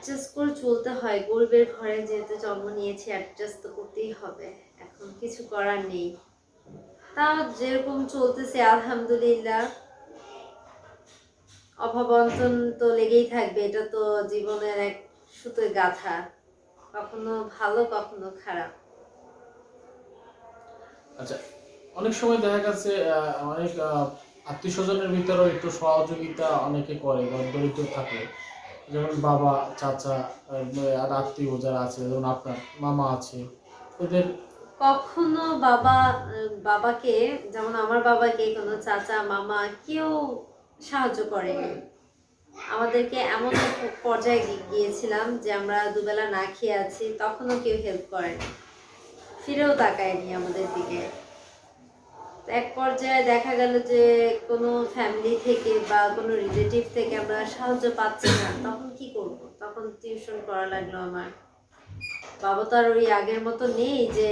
Adjust করে চলতে হয়। গরিবের ঘরে যেহেতু জন্ম নিয়েছি, অ্যাডজাস্ট তো করতেই হবে। এখন কিছু করার নেই। তাও যেরকম চলতেছে আলহামদুলিল্লাহ। অভাব অনটন তো লেগেই থাকবে, এটা তো জীবনের এক সুতোয় গাঁথা। কখনো ভালো, কখনো খারাপ। আচ্ছা, অনেক সময় দেখা গেছে অনেক আত্মীয় স্বজনের ভিতরেও একটু সহযোগিতা অনেকে করে দরিদ্র থাকলে, যেমন বাবা, চাচা, আর আত্মীয় যারা আছে, যেমন আপনার মামা আছে, এদের। কখনো বাবাকে, যেমন আমার বাবাকে কোনো চাচা মামা কেউ সাহায্য করেনি। আমাদেরকে এমন পর্যায়ে গিয়েছিলাম যে আমরা দুবেলা না খেয়ে আছি, তখনও কেউ হেল্প করেনি, ফিরেও তাকায়নি আমাদের দিকে। এক পর্যায়ে দেখা গেল যে কোনো ফ্যামিলি থেকে বা কোনো রিলেটিভ থেকে আমরা সাহায্য পাচ্ছি না, তখন কি করব? তখন টিউশন করা লাগলো আমার। বাবা তো আর ওই আগের মতো নেই যে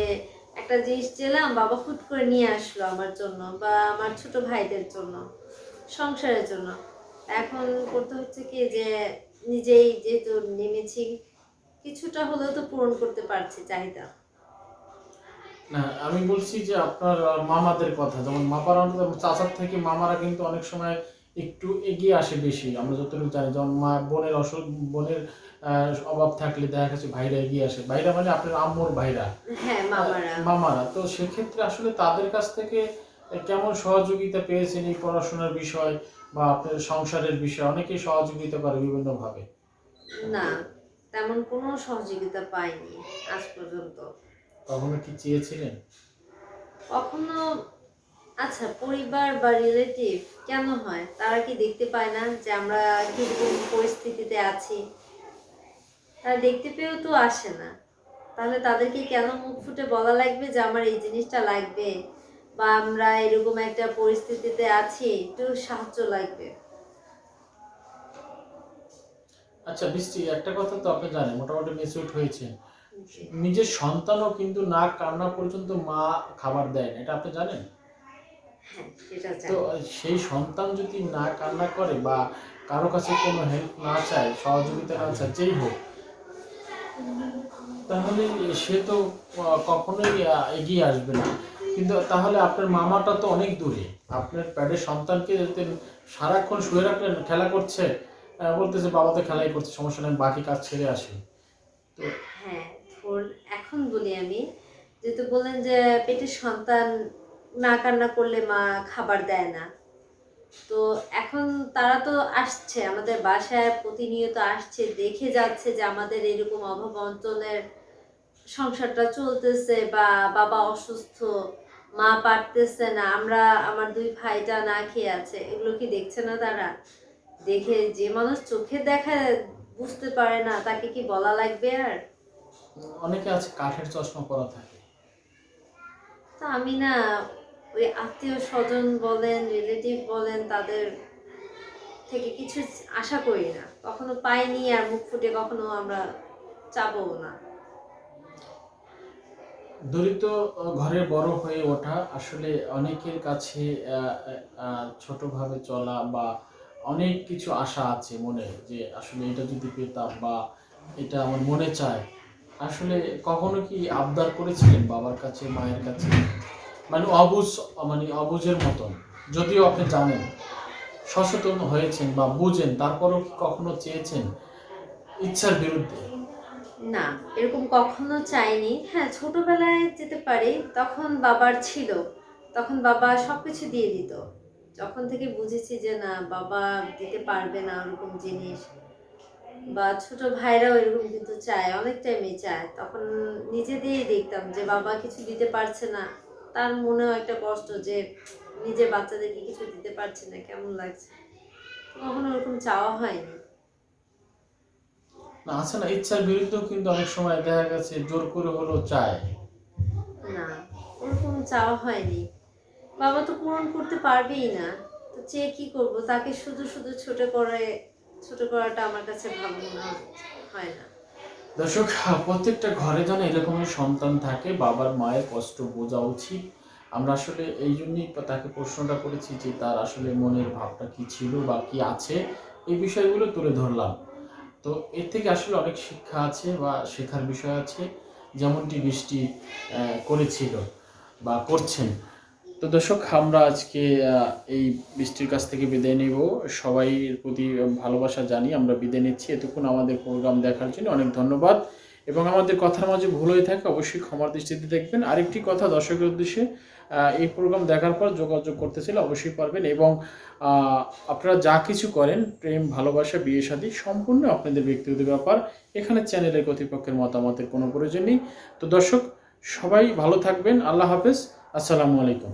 একটা জিনিস চেলাম বাবা হুট করে নিয়ে আসলো আমার জন্য বা আমার ছোট ভাইদের জন্য, সংসারের জন্য। এখন করতে হচ্ছে কি যে নিজেই যেহেতু নেমেছি, কিছুটা হলেও তো পূরণ করতে পারছি চাহিদা। না, আমি বলছি যে আপনার মামাদের কথা, যেমন মামারা, চাচার থেকে মামারা কিন্তু অনেক সময় একটু এগিয়ে আসে বেশি। আমরা যতটুকু জানি, যেমন বোনের বোনের অভাব থাকলে দেখা গেছে ভাইরা এগিয়ে আসে। ভাইরা মানে আপনার আম্মুর ভাইরা, হ্যাঁ, মামারা। মামারা। তো সেক্ষেত্রে আসলে তাদের কাছ থেকে কেমন সহযোগিতা পেয়েছেন এই পড়াশোনার বিষয় বা আপনার সংসারের বিষয়? অনেকেই সহযোগিতা করে বিভিন্ন ভাবে। না, তেমন কোনো সহযোগিতা পাইনি আজ পর্যন্ত। কখনো কি চেয়েছিলেন? কখনো, আচ্ছা পরিবার বা রিলেটিভ কেন হয়? তারা কি দেখতে পায় না যে আমরা কিরকম পরিস্থিতিতে আছি? তারা দেখতে পেয়েও তো আসে না। তাহলে তাদেরকে কেন মুখ ফুটে বলা লাগবে যে আমার এই জিনিসটা লাগবে বা আমরা এরকম একটা পরিস্থিতিতে আছি, একটু সাহায্য লাগবে? আচ্ছা বৃষ্টি, একটা কথা তো আপনি জানেন, মোটামুটি মেচিউরড হয়েছে, জি। নিজের সন্তানও কিন্তু না কান্না পর্যন্ত মা খাবার দেয় না, এটা আপনি জানেন? হ্যাঁ, এটা তো জানি। সেই সন্তান যদি না কান্না করে বা কারো কাছে কোনো হেল্প না চায়, সহযোগিতা না চায়, যেই হোক, তাহলে সে তো কখনোই এগিয়ে আসবে না। কিন্তু তাহলে আপনার মামাটা তো অনেক দূরে, আপনার প্যাডের সন্তানকে যদি সারাক্ষণ শুয়ে রাখলেন, খেলা করছে, বলতেছে বাবা তো খেলাই করছে, সমস্যা নেই, বাকি কাজ ছেড়ে আসি। তো হ্যাঁ, এখন বলি আমি, যেহেতু বললেন যে পেটের সন্তান না কান্না করলে মা খাবার দেয় না, তো এখন তারা তো আসছে আমাদের বাসায়, প্রতিনিয়ত আসছে, দেখে যাচ্ছে যে আমাদের এরকম অভাব অনটনের সংসারটা চলতেছে, বা বাবা অসুস্থ, মা পারতেছে না, আমার দুই ভাইটা না খেয়ে আছে, এগুলো কি দেখছে না তারা? দেখে যে মানুষ চোখে দেখা বুঝতে পারে না, তাকে কি বলা লাগবে আর? অনেকে আছে কাঠের চশমা পরা থাকে। তো আমি না ওই আত্মীয় স্বজন বলেন, রিলেটিভ বলেন, তাদের থেকে কিছু আশা করি না, কখনো পাইনি, আর মুখ ফুটে কখনো আমরা চাবও না। দরিদ্র ঘরে বড় হয়ে ওঠা আসলে অনেকের কাছে ছোটভাবে চলা বা অনেক কিছু আশা আছে মনে, যে আসলে এটা যদি পেতাম বা এটা আমার মনে চায়। আসলে কখনো কি আবদার করেছিলেন বাবার কাছে, মায়ের কাছে? মানে অবুঝ, মানে অবুঝের মতন, যদিও আপনি জানেন, সচেতন হয়েছেন বা বুঝেন, তারপরেও কি কখনো চেয়েছেন ইচ্ছার বিরুদ্ধে? না, এরকম কখনো চাইনি। হ্যাঁ, ছোটবেলায় যেতে পারি, তখন বাবার ছিল, তখন বাবা সবকিছু দিয়ে দিত। যখন থেকে বুঝেছি যে না, বাবা দিতে পারবে না ওরকম জিনিস, বা ছোট ভাইরাও এরকম কিন্তু চায়, অনেক টাইমে চায়, তখন নিজে দিয়েই দেখতাম যে বাবা কিছু দিতে পারছে না, তার মনেও একটা কষ্ট যে নিজের বাচ্চাদেরকে কিছু দিতে পারছে না, কেমন লাগছে। কখনো ওরকম চাওয়া হয়নি। না, আছে না, ইচ্ছার বিরুদ্ধেও কিন্তু অনেক সময় দেখা গেছে জোর করে হলেও চায়। না, ওরকম চাওয়া হয়নি। বাবা তো পূরণ করতে পারবেই না, তো চেয়ে কি করব? তাকে শুধু শুধু ছোট করাটা আমার কাছে ভালো মনে হয় না। দর্শক, প্রত্যেকটা ঘরে যেন এরকমের সন্তান থাকে, বাবার মায়ের কষ্ট বোঝা উচিত। আমরা আসলে এই জন্যই তাকে প্রশ্নটা করেছি যে তার আসলে মনের ভাবটা কি ছিল বা কি আছে, এই বিষয়গুলো তুলে ধরলাম। তো এর থেকে আসলে অনেক শিক্ষা আছে বা শেখার বিষয় আছে, যেমনটি বৃষ্টি করেছিল বা করছেন। তো দর্শক, আমরা আজকে এই বৃষ্টির কাছ থেকে বিদায় নেব। সবাই প্রতি ভালোবাসা জানি আমরা বিদায় নিচ্ছি। এতক্ষণ আমাদের প্রোগ্রাম দেখার জন্য অনেক ধন্যবাদ, এবং আমাদের কথার মাঝে ভুল হয়ে থাকে অবশ্যই ক্ষমার দৃষ্টিতে দেখবেন। আরেকটি কথা দর্শকের উদ্দেশ্যে, এই প্রোগ্রাম দেখার পর যোগাযোগ করতে চাইলে অবশ্যই পারবেন, এবং আপনারা যা কিছু করেন, প্রেম, ভালোবাসা, বিয়ে শাদী, সম্পূর্ণ আপনাদের ব্যক্তিগত ব্যাপার। এখানে চ্যানেলের কর্তৃপক্ষের মতামতের কোনো প্রয়োজন নেই। তো দর্শক, সবাই ভালো থাকবেন। আল্লাহ হাফেজ। আসসালামু আলাইকুম।